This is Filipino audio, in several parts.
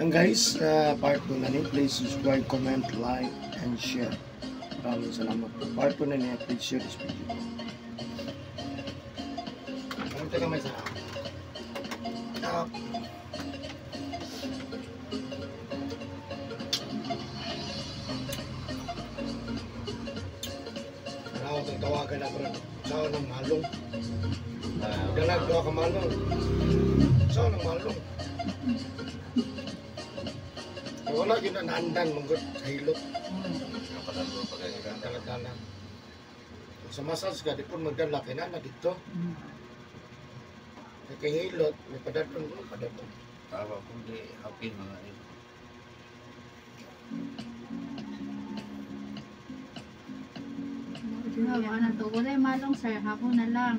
Yan guys, part 2 na ni. Please subscribe, comment, like, and share. Maraming salamat po. Part 2 na ni. Please share this video. Ito ka may sarap. Ako tawagan na bro. Saan ng malong? Dalag doa ka malong. Saan ng malong? Wala yun na naandan monggot sa hilot. Dalag-dalag. Sa massage ka, di po magdala kinana dito. Kaya hilot, may padatong ko, padatong. Tawa ko di hapin mga ito. Ano to? Wala yung malong sir. Hapon na lang.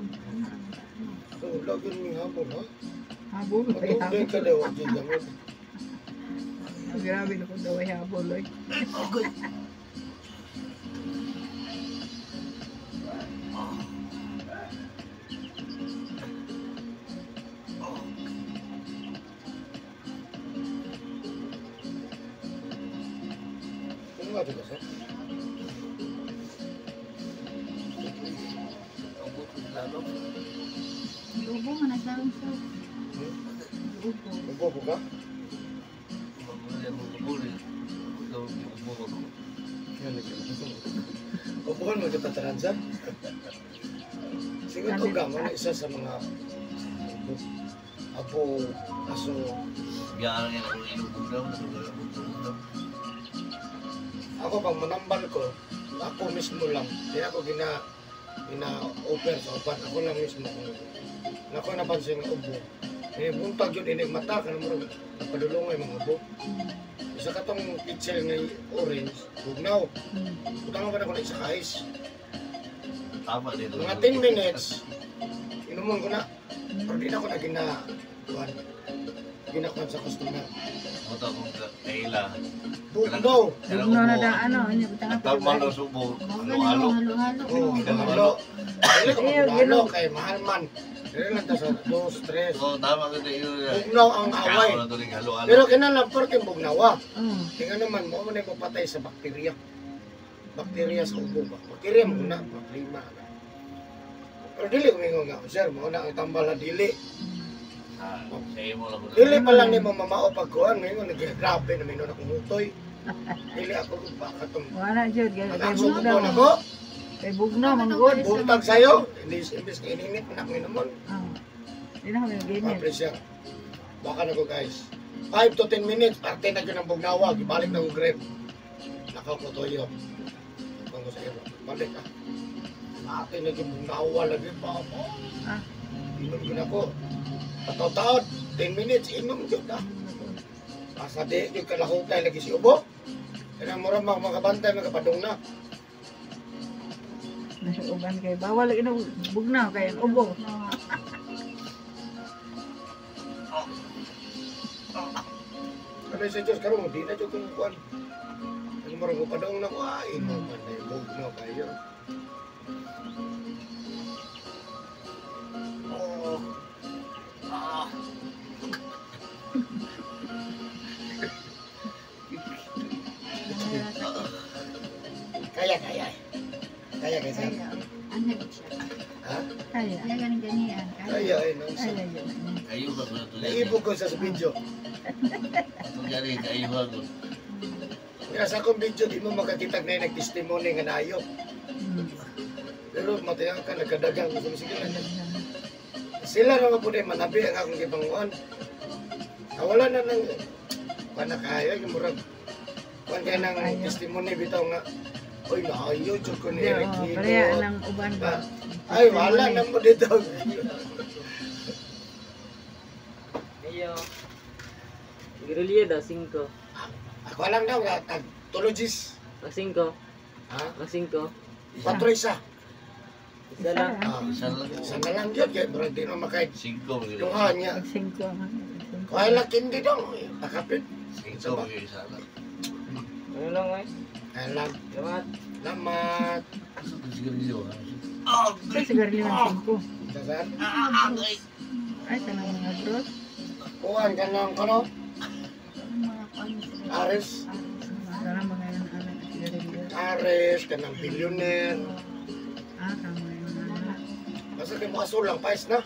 Lagyan mo yung hapon, ha? Habol. Matubig ka daw, ang gamit. Grabe na kung daw ay habol. Okay. Ano nga ito kasi? Lubo nga nagdarong sir. Lubo. Nagbobo ka? Yan, upukan mo kita taransan. Sige ito ka, mga isa sa mga apo, aso. Biarang yang aku inubudam. Ako pang manambal ko, ako mismo lang. Hindi ako gina-offer sa upan. Ako lang mismo. Ako napansin ng ubo. Buntag yun, ini mata ka naman. Napadulungay mga ubo. Isa ka tong pitchel ng orange, bugnaw. Butang ka na ko na isa kais. Tama dito. Mga 10 minutes, inumon ko na. Pero di na ako na ginakuan sa customer. Moto ko kaila. Bugnaw! Bugno na da ano. Tama na subo. Halo-halo. Halo-halo. Oo, halo. Dili ko halo kay mahal man. Dili lang ta sa 2, 3. Oh, tama ka dito. Bugnaw ang away. Kaya ko na halo-halo. Pero kinala porque bugnawa. Oh. Tingnan naman mo man papatay sa bakterya. Bakterya sa ubo ba? Bakterya mo na, problema na. Pero dili ko mingo nga, sir, mo na ang tambal na dili. Say mo lang. Dili pa lang ni mo mamao pagkuhan, mingo naggrabe na mingo na kumutoy. Dili ako baka tong Wala jud kay Nagsubo bugno. na ko, Kay bugno manggod. buntag sa'yo, imbis ininit na naman. Oh. Di na kami ganyan. Pressure. Baka na ko guys. 5 to 10 minutes, parte na yun ang bugnawa, ibalik na ko grip. Nakakutoyo. Kung sa iyo, balik ka. Ate na yung bugnawa lagi pa ako. Ah. Inom ko na ko. Pataw-taot, 10 minutes, inom yun na. Asa di, yung kalahutay lagi si Ubo. Kaya mura makabantay, makapadong na. Nasa uban kay bawal lagi na bugno kay ubo. Ano sa Diyos karon di na jud kung kuan. Ang mura ko padong na ko, inom man na yung bugno kayo. Oh. Ah. Kaya. Kaya sir. Ano yun siya? Ha? Kaya. Kaya ganyan. Kaya nang sa. Kaya yun. Kayo ba ko to? Naibog ko sa video. Gari kayo ba ko? Kaya sa akong video, di mo makakita na yung nag-testimony nga naayop. Pero matayan ka, nagkadagang. Sige lang. Sila naman po na manabi ang akong gibanguan. Wala na nang panakaya, yung murag. Kuhan kayo ng testimony bitaw nga. Uy, naayo, dyan ko ni Eric Hino. Kaya nang uban ba. Ay, wala na mo dito. Iyo. Guerrilla daw 5. Ako lang daw, tag-tologist. Ang 5. Ha? Ang 5. 4 isa. Isa lang. Isa lang. Sana lang yun, kaya murag di na makahit. 5 gitu. Luha niya. Singko. Kaya lang hindi daw, takapit. 5 gitu isa lang. Ano lang guys? Kaya lang, Salamat. lamat. Siguro dito. Sa sigarilyo ng singko. Sasar. Ay, tanang mga bros. Kuhan ka ng kano? Mga kuan sila. Ares, Sana mga yung anak at garilyo. Ares, kanang billionaire. Kamo yung anak. Basta kayo makasulang, pais na.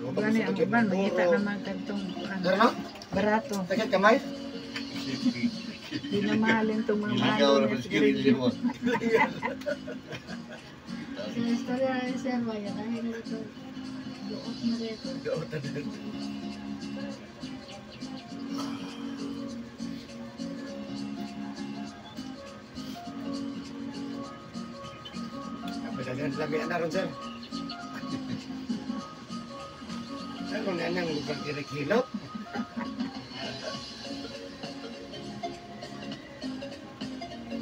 Gani ang uban, mangita naman kantong Dara na? barato. Sakit kamay? Di na mahalin itong mga Ginagawa mahalin na at sa kilid garilyo. mo. Sa istorya rin sir, wala dahil ito. Duot na rito. Kapadagan lami na ron, sir. Ano na nang lugar kira-kilot?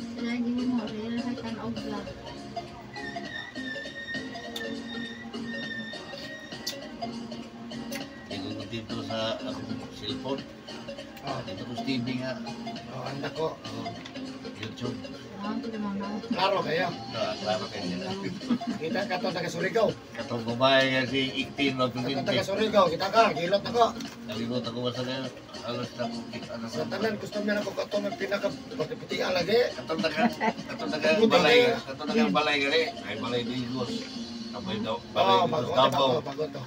Sila hindi mo, sila sa tanaw vlog. Ikaw dito sa akong cellphone. Oh, Dito ko sa TV nga. oh, anak ko. YouTube. Kailangan ko naman na. Klaro kayo. Klaro kayo nila. Kita ka to taga Surigao. Katong babae nga si 18 o Taga 20. Surigao, kita ka, kilot ako. Nalimutan ko ba sa ngayon? Alas na kung kita na Sa tanan, gusto niya ako kato ng pinaka pati lagi. Katong taga balay gali. Ay balay digos. Kapay daw. Balay Oo, digos bago Davao. to, bago to.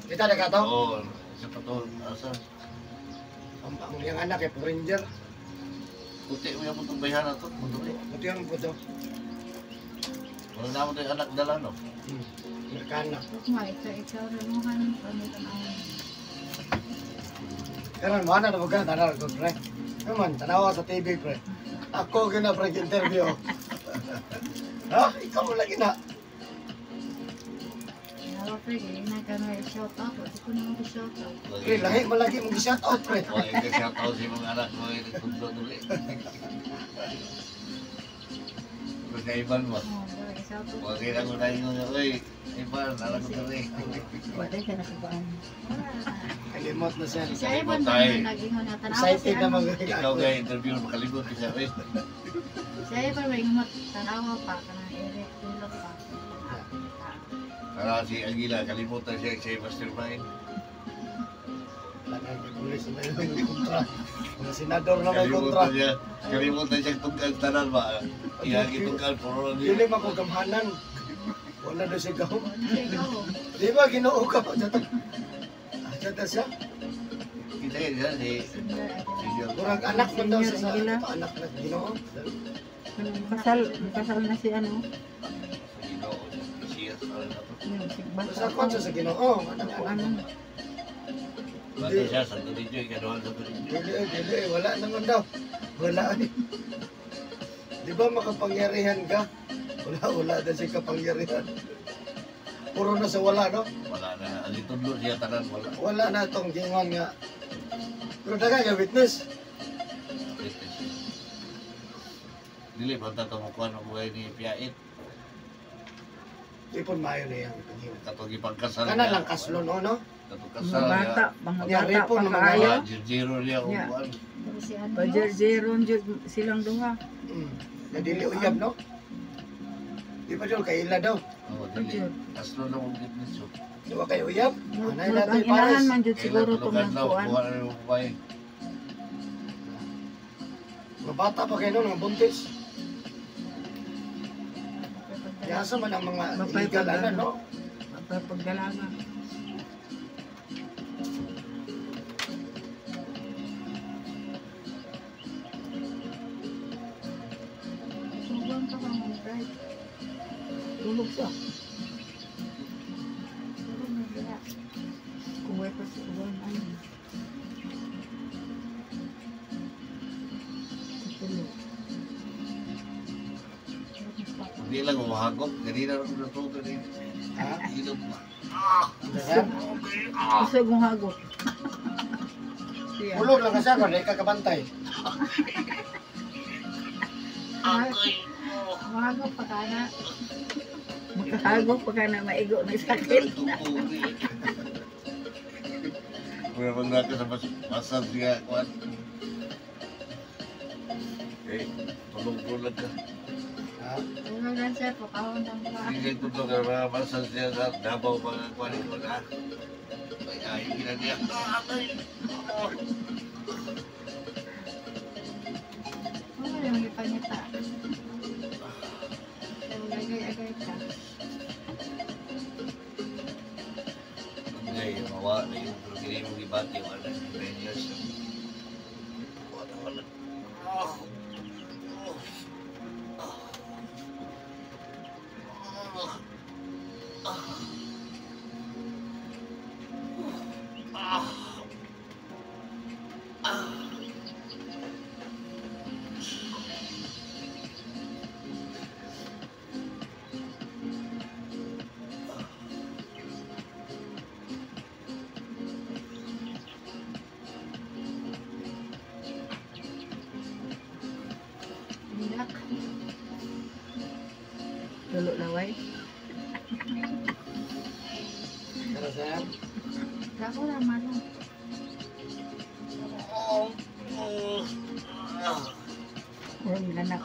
Kita na ka to? Oo. Isa pa to. Asa? Ang yung anak eh, ranger. Puti mo yung mutong bayhan na to. Puti. Buti ang buto. Wala na mo tayo anak dala no? Nakanak. Ikaw, ikaw rin mo kan pamitan. Karon mo na mo ka tanar ko pre. Naman tanawa sa TV pre. Ako gina pre interview. Ha? Ikaw lagi na. Ako pre, na ka na shout out. Hindi ko naman shout out. Pre, lahi mo lagi mong shout out pre. Wala yung kasi ako si mga anak mo yung nagtundlo tuloy. Kung kaiban mo. Oh, bro, shout out. Huwag kailan mo na yung uy, Iban, alam ko tuloy. Wala ka na kabaan. Kalimot na siya. Siya ay bang nag-ingon na tanawa si Excited na ano. mag Ikaw kaya interview, makalimot ka siya. Eh. Siya ay bang ingon tanawa pa ka na Eric Tulog pa. Para si Aguila, kalimutan siya siya mastermind. Lagay kay pulis na yung kontra. Mga senador na may kontra. Kalimutan siya tungkal tanan ba? Iyagi tungkal, puro lang Dili man ko gamhanan. Wala na siya gaw. Ano siya ikaw? Di ba ginoo ka pa dito? Dito siya. Kita yun siya, si Senior identity. Murag anak man daw siya sa Senior, ito, anak na ginoo. Kasal na si ano, Ginoo, siya, ano na to. yung si Basta Bata. kon siya sa ginoo. Anak ko. Ano, Bato siya, sa tulijo, ikaduhan sa tulijo. Dili, wala naman daw. Wala ni. Di ba makapangyarihan ka? Wala na siya kapangyarihan. Puro na sa wala, no? Wala na, alitudlo siya tanan, wala. Wala na itong gingon nga. Pero daga ka witness. Dili, banta ito mo kuha ng buhay ni Piait. Ipon mayo na yan. Katong ipagkasal Kana lang kaslo, no? Katong mga kasal bata, niya. mga Yari bata po, pa mga kayo. Zero niya, kung Yeah. kuhaan. Pero si ano? Pajer-jeron jud silang duha. Nadili uyab, no? Di ba dyan, kaila daw. Oo, dili. Kaslo na mong gitnitso. Di ba kayo uyab? Anay Ang natin inahan pares. man jud siguro Kailan itong tulugan daw, nagkuhan. kuha na yung buhay. Mga bata pa kayo nun, mga buntis. Yasa man ang mga illegal, ano, no? Pagdalaga. Subuan ka kang mag-drive. Tulog siya. Pero may biya. Kung may pa sa uwan, ano. Tulog. Hindi lang umahagop. Ganina rin natuto rin. Ha? Ilog na. Gusto mong hagok. Siya. Ulog lang kasi ako, dahil kakabantay. Umaga pa ka na. Makahagok pagka na maigo na sakit. Kaya bang naka sa masal siya, kuhan. Eh, tulog-tulog ka. Ha? Tulog lang sir, pakahon lang ka. Hindi ko ito ka mga masal siya sa Davao mga kuhan ko na. Ay, ayaw na niya. niya ta. Agay-agay ka. Ngay, mawa na yung kini mo gibati wala ni Reyes. Wala. Hilak. Tulo laway. Para saan? Ako naman. Urang lanak.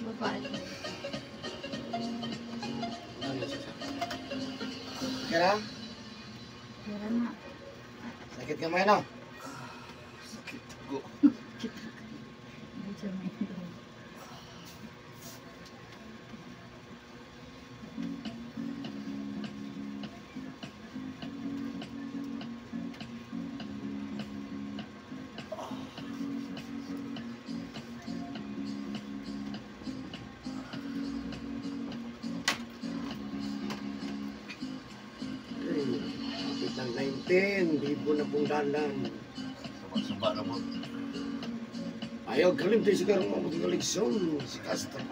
Babae. Kira? Kira na. Sakit kamay no? Sakit ko. Medyo may Kapit ng 19, libo na pong dalan. Saba na mo. Ayaw kalim tayo sa karong mga koleksyon si Castro.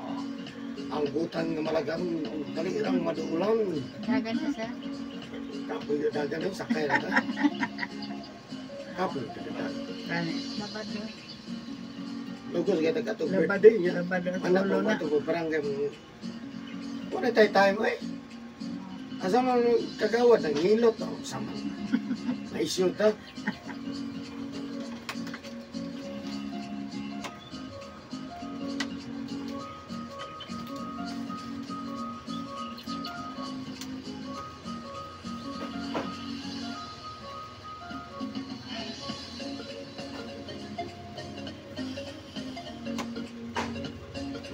Ang butang nga malagang, ang dalirang maduulang. dagan na siya. Kapoy na dagan yung sakay na ta. Kapoy na dagan. Kani. Labad mo. Lugos kita katong Labad. birthday niya. Labad ang Anak tulo ko na. ito ko parang kaya mo. Wala tayo tayo mo eh. Asa man kagawad ng hilot o sama. Naisyo ta.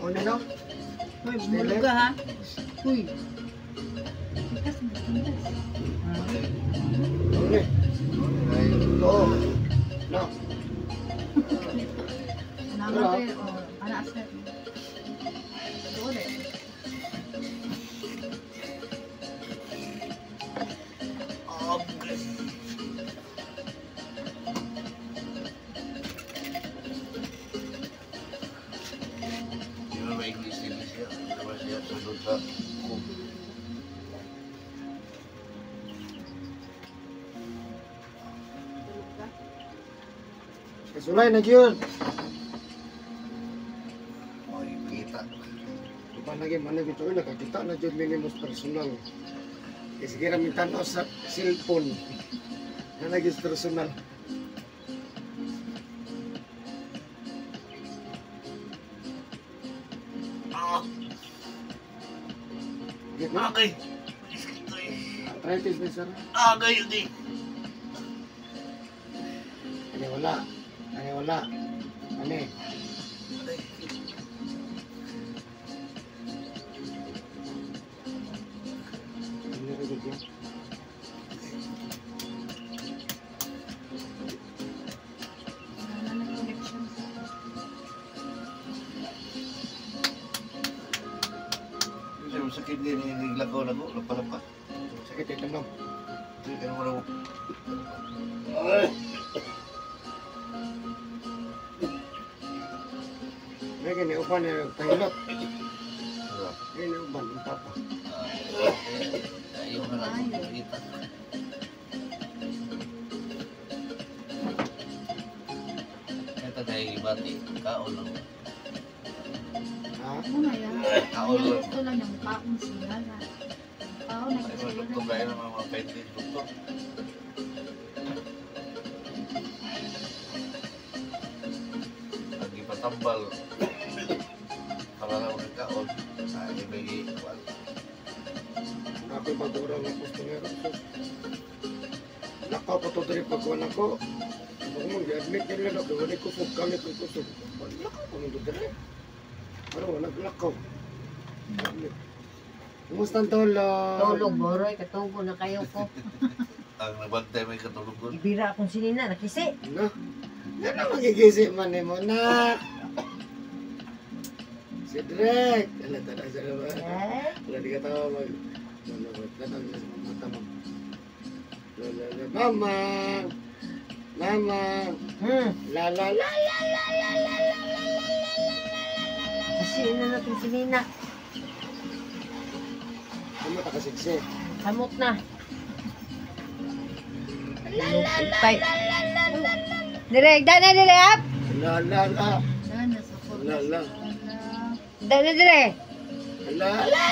O na no? Uy, mulog ka ha. Uy. Tikas mo. Tikas. O na. Oo. No. Namatay. O, anak siya. Tuod eh. Di ba ma-English din siya? Di ba siya sunod sa kung Kasulay na yun. may kita. Palagi man ito nakakita na dyan minimum personal. Kasi kira mintan o sa cellphone. Na naging personal. Gitna. Okay. Arthritis na sir. Gayon di. Ano wala. Ano wala. Ano eh. Ano rin ito? Wala na connection. sakit din niglakaw na ko, lapalapa. Sakit ito no. Hindi ka naman ako. May gani uban na pahilot. Gani uban ang papa. Ayaw na lang kita. Ito tayo ibati, kaon lang. Ha? Ano na yan? Kaon lang. Ito lang yung paong sila na. Paong na Ay, sila magdukto tayo ng mga pwede dukto. Lagi patambal. Para lang magkaon. Ay, may iwan. Ako magurang ng gusto nga ito. Nakaw pa ito rin pagkuhan ako. Ako mag-admit nila na wala ko kusog kami kung kusog. Nakaw pa ito rin. Pero wala nakaw. Kumusta ang tulog? Tulog, boroy, katubo na kayo ko. Ang nabantay may katulugon. Ibira akong sinina, nakisi. No? Yan na magigisip man ni mo na. Si Drake. Alam ta na siya naman. Eh? Wala di ka tawa mag... Latang mata mo. Mama! Mama! La la la la la la la la la. Kasi na natin sinina. Ano ta kasigsi? Samot na. Tay. Direk, dana direk. La la la. Sana sa La la. Dana direk. La la la.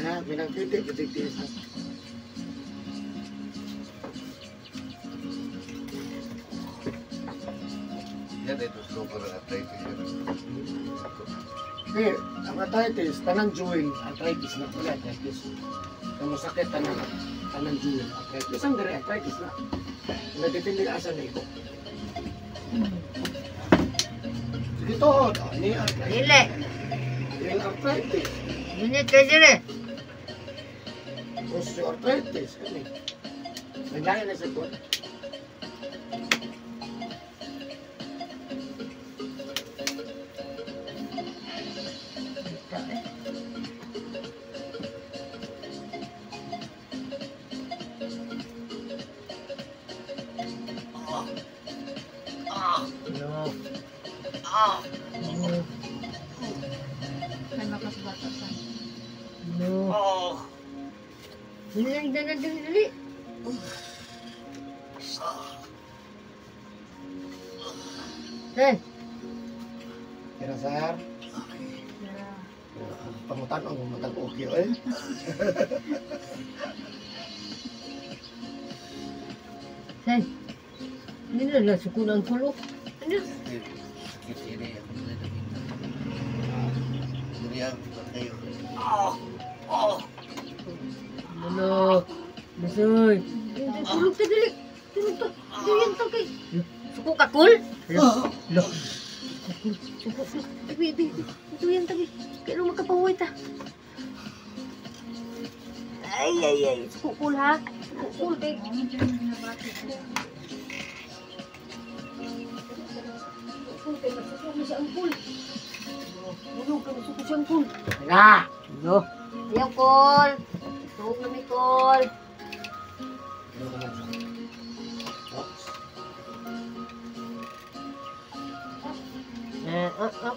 Ah, pinagpitik, pitik-pitik. Yan ito slow ko na arthritis yan. Eh, ang arthritis, tanang joint, arthritis na pala, arthritis. Kung sakit, tanang joint, arthritis. Ang dari, arthritis na. Nagdepende asa na ito. Sige to, ni arthritis. Dile. Yung arthritis. Minit ka dire. Osteoarthritis. Ano eh. Nagaya na sa ko. No. May bakas bata sa. No. Dili, dana dili. Eh, Kira sir. Pangutan ang matag okay eh. say. Hindi na lang suko ng kulo. Ano? Sakit ini ako na naging. Diri ang kayo. Ano? Masoy. Tulog ta dili. Tulog ta. Diyan ta kay. Suko ka kul? Lo. Suko. Bibi. Ito yan tabi. Kaya nung magkapahuwi ta. Ay. Suko kul ha. Suko kul kay. Ano dyan yung binabati sila? Kul kay masuko mo siya ang kul. Bulog ka masuko siya ang kul. Na. Yo. Yo kul. Suko kami kul.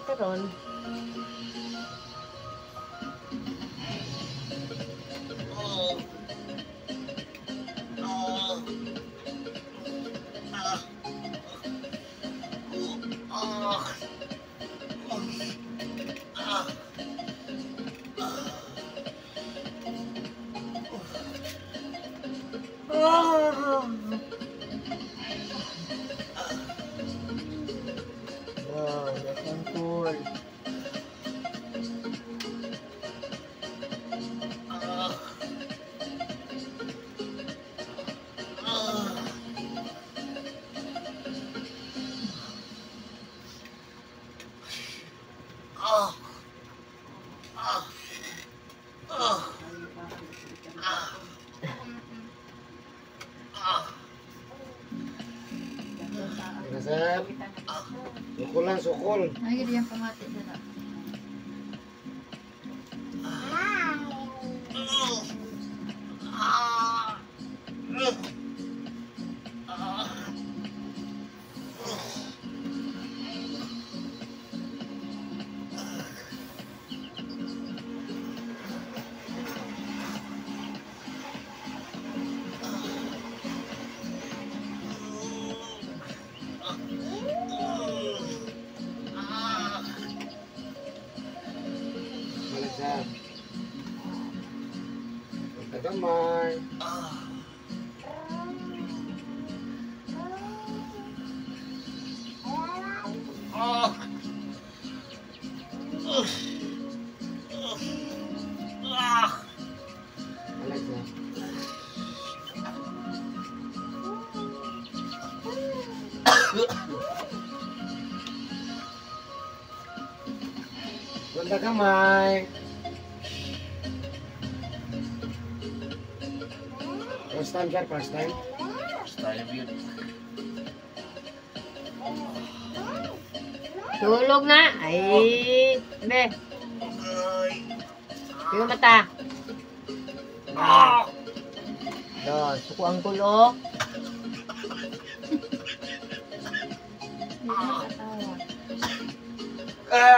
Karon. Wow, that's ang cool. Sir. Sukol lang, sukol. Ay, hindi yung pamati na. Balik, Sir. Pagkagamay. Balik, Sir. Banda kamay. First time, sir, first time. Tayo yun. Tulog na. Ay, be. Yung mata. Do, suko ang kulo. Hindi na katawa. Ay.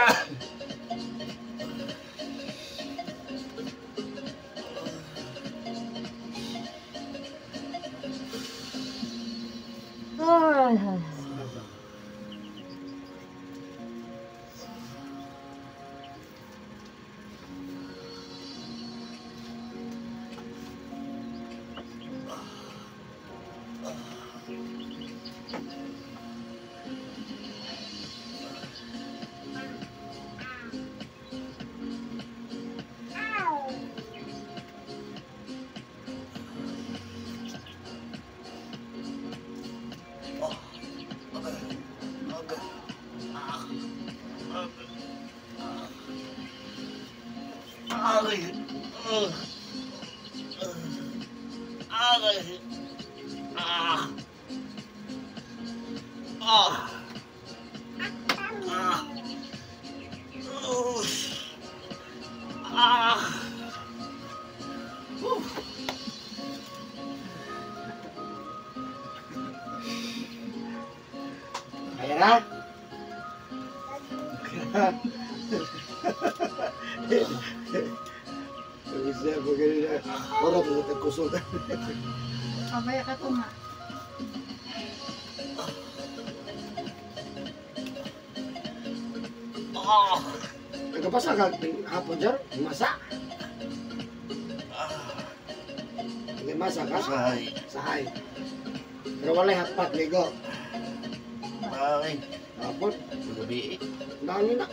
Kaya na? Bisa begini orang tuh terkusuk. Pabaya ka to nga. Nagpasa ka hapon jar, masa. Hindi masa ka? Sahay. Sahay. Pero walay hapat ligo. Ay. Hapon, Gabi. dami na.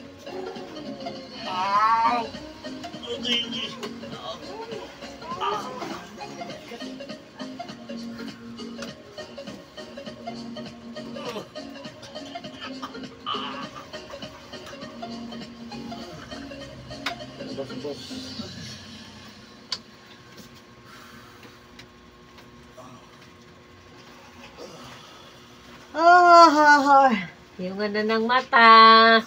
Bos. Oh, yung na ng mata.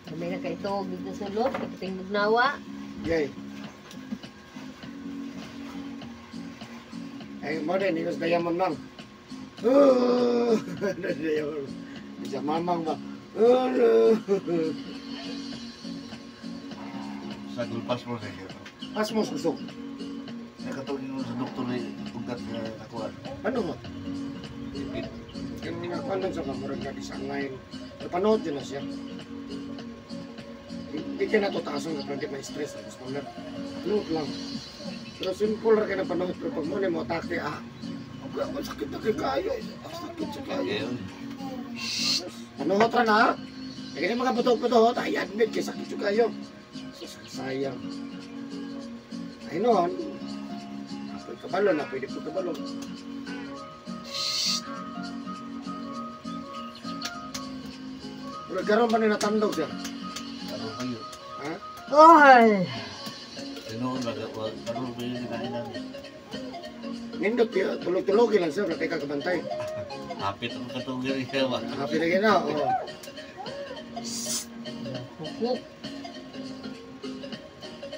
Kami na kayo dito sa loob, kapiting magnawa. Yay. Ay, mo din, inos diamond lang. Diamond. Bisa mamang ba? Sa gulpas mo sa iyo. Pas mo susok. Nakatulong mo sa doktor na ugat na nakuha. Ano mo? Ipit. Yung nakapanon sa kamurag na isang ngayon. Napanood din na siya. Hindi ka natutasan ka hindi may stress. Tapos pag note lang. Pero simple rin ka na panood. Pero pag muna mo atake, ang sakit na kay kayo. Ang sakit sa kayo. Ayun. Panood ra na. E kaya mga buto-buto, ay admit kay sakit sa kayo. Sayang. Ay noon, apoy kabalon, pwede po kabalon. Pero karon ba na natandog siya? Ano ba yun? Ha? Ay, Sinoon ba? Ano ba yun na namin? Nindot yun, tulog-tulogin lang sir, kay kakabantay. Hapit ang katugir niya ba? Happy na gina, oh. Hukuk.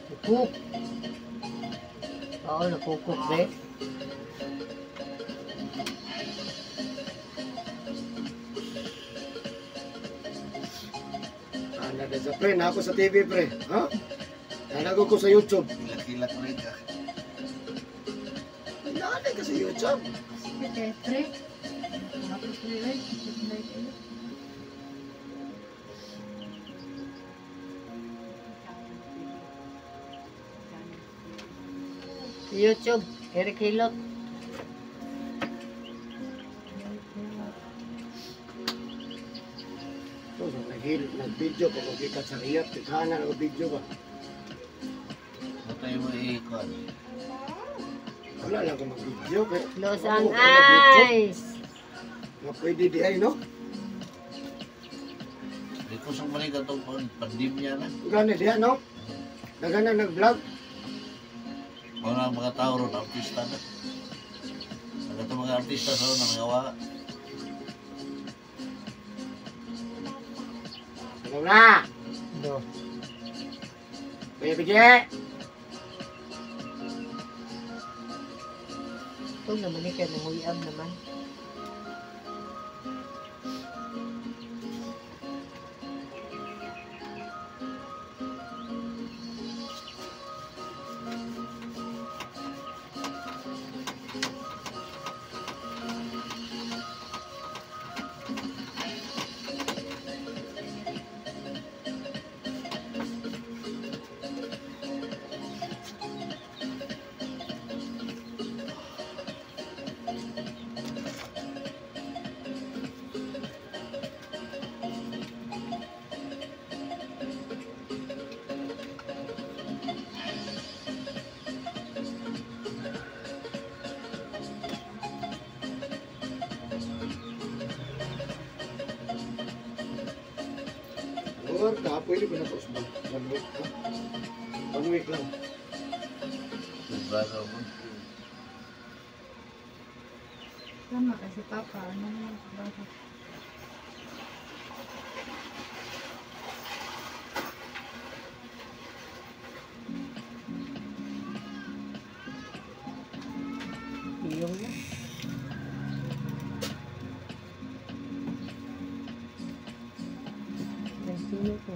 Hukuk. Oo, nakukuk be. Nada sa pre, na ako sa TV pre. Ha? Nanago ko sa YouTube. Kilat-kilat rin ka. Nada ka sa YouTube. Sige, tre. Tapos relay. Relay kayo. YouTube, Eric Hilot. So, nag-video ko kung ikat sa riyat. Tikana na video ba? Matay mo ikon. Wala lang akong mag-video. Close Oo, ang kaya nag-YouTube. eyes. Nga pwede di ay, no? Di ko sa mali ka itong pandemya na. Gani diya, no? Nagana nag-vlog. Mga mga tao ron, artista na. Mga itong mga artista sa ron, nangawa. Ano na? Do. Baby, Ito naman ni kaya nanguyab naman. Or pwede ko na to sa 1 week, ha? 1 week lang. Nagbaga mo. Tama kasi papa. Ano naman bakit? Iyong na. Nagsiyo ko.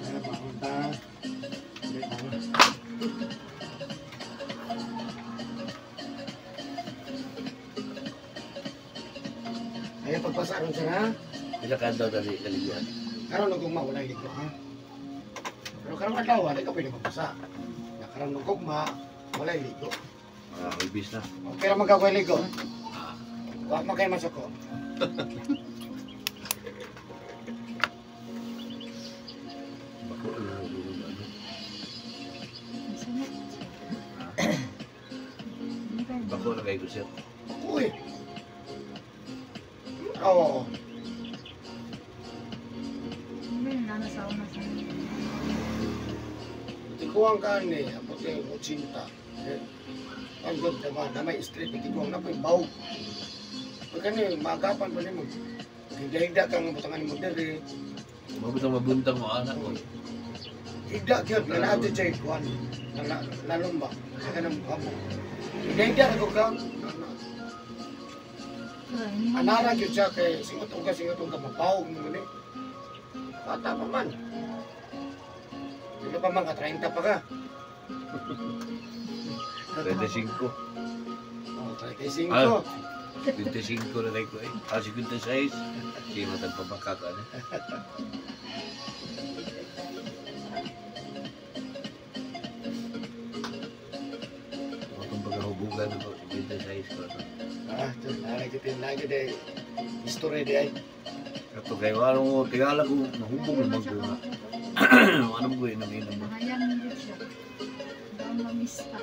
Kaya makunta. Ayaw pagpasa ron siya, ha? Ilakan daw dali kaligyan. Karon nung gugma, wala iliko, ha? Pero karong adlaw, wala ka pwede magpasa. Karon nung gugma, wala iliko. Ibis na. Okay ra magkakaw iliko. Huwag mo kayo masuko. Bako na ano. Masama. Bako na kayo sir. Uy! Oo. Hindi na nasa una sa. Buti ko ikuang ka ni, apos yung 80. Ang good naman, na may street, ikuang na po yung bawag. Pagka ni, maagapan pa rin mo. Higda-higda kang butangan mo diri. Mabutang mabuntang mo anak ko. Higda gyud na nato siya ikuan. Lalong ba? Kaya nang kamo. Higda-higda ako ka. Anara gyud siya kay singot ka mapawag mo ni. Bata pa man. Hindi pa man ka 30 pa ka. 35. Oh, 35. Ah. 25 na lang ko eh. 56. Sige matang pabakaka na. Matang pagkahubugan ako. 26 ko na. Ito, lagi day. History day ay. Kato kayo, ano mo, tingala ko, mahubog naman ko na. Ano mo ko yun, namin mo. Hayang din siya. Daw mamiss pa.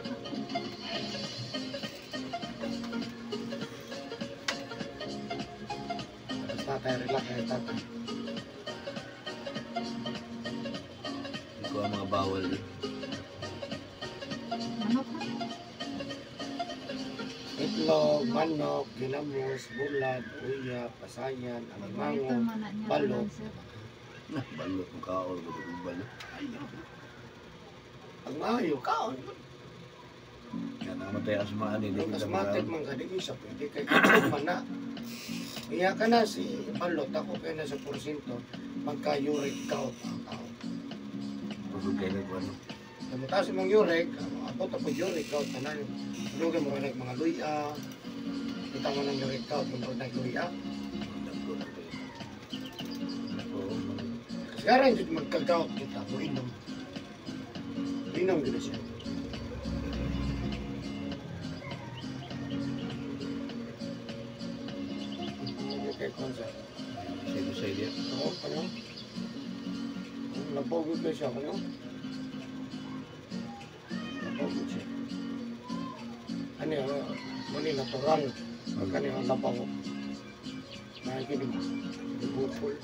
Tatay, relax kayo tatay. Hindi ko ang mga bawal eh. Manok na. Itlog, manok, ginamos, bulat, uya, pasayan, alimango, balot. Balot mo kaol, balot. Ang ayo, kaon. Yan, namatay asmaan eh. Yung asmatic man ka, di isa pwede kay itlog man na. Iya ka na si balot, ako kayo na sa porsinto, magka-uric count ang tao. Pusog kayo na ko ano. Namutasin mong uric, abot ako uric count na na. Lugay mo rin mga luya, kita mo ng uric count, mga na luya. Sekarang hindi magka-count kita, mo inom. Inom gila siya. Kaya konsa. Sa dia. Oo, kanya. Napagod na siya, kanya. Napagod siya. Ano yun, mali natural. Kanya ang labaw. Nakikinig. Bukol.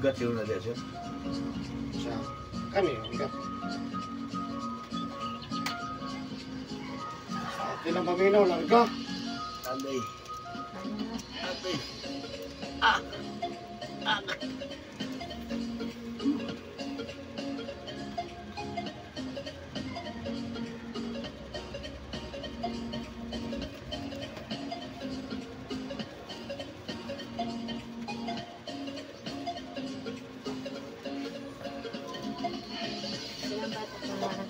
Ugat yun na dia siya. Siya. Kanya yung ikat. Sa atin ang paminaw lang ka. Tanday. Tanday. Silang bata pa.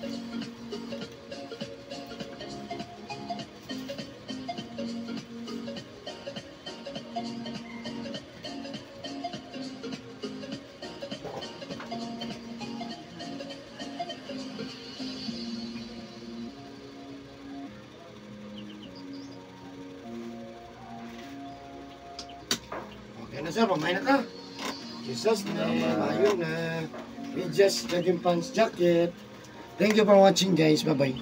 Okay na sir, pamain na ka. Jesus na, ayun na. We just jogging pants jacket. Thank you for watching guys. Bye-bye.